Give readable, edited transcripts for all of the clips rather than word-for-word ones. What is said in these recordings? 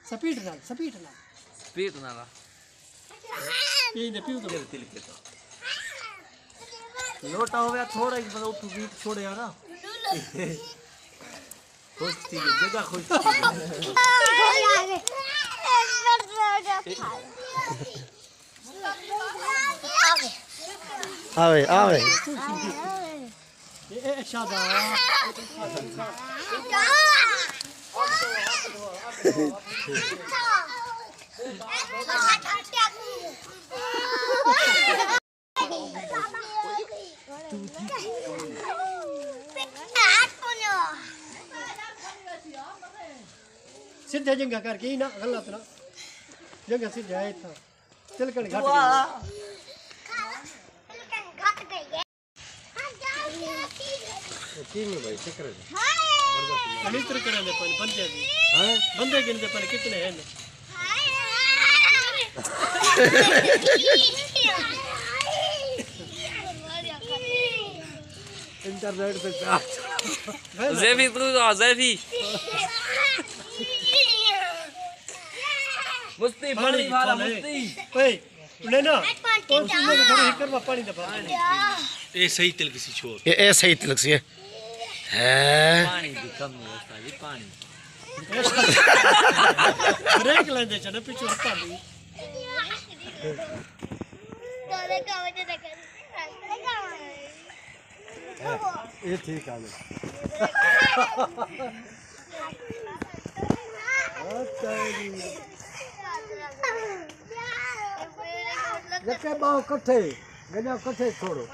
speed ना ये ने पीऊ तो तिल के तो लोटा हो गया थोड़ा ही मतलब उठ बीट छोड़ यार ना खुश थी जगह खुश थी आवे आवे ए शादा सीधे जंगा करके ही ना गलत ना जंगा सीधे आए था तिलकन घट गई तीन भाई चक्कर मित्र करने पर बंदे भी हां बंदे गिनते पर कितने हैं इंटरनेट पे ज़ैफी तू ज़ैफी मुस्ती पानी वाला मुस्ती ओए ले ना तो उसमें घर ही करवा पानी दबा ये सही तिल किसी छोड़ ये सही तिलक से है पानी भी कम है उस्ताद जी पानी ब्रेक लेंदे छ ना पीछे पानी ये ठीक है जके बाव कठे गजा कठे छोड़ो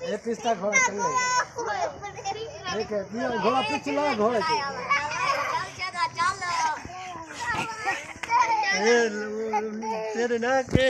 ये पिस्ता घोड़ा चल देख दिया घोड़ा पीछे लगा घोड़े के तेरे ना के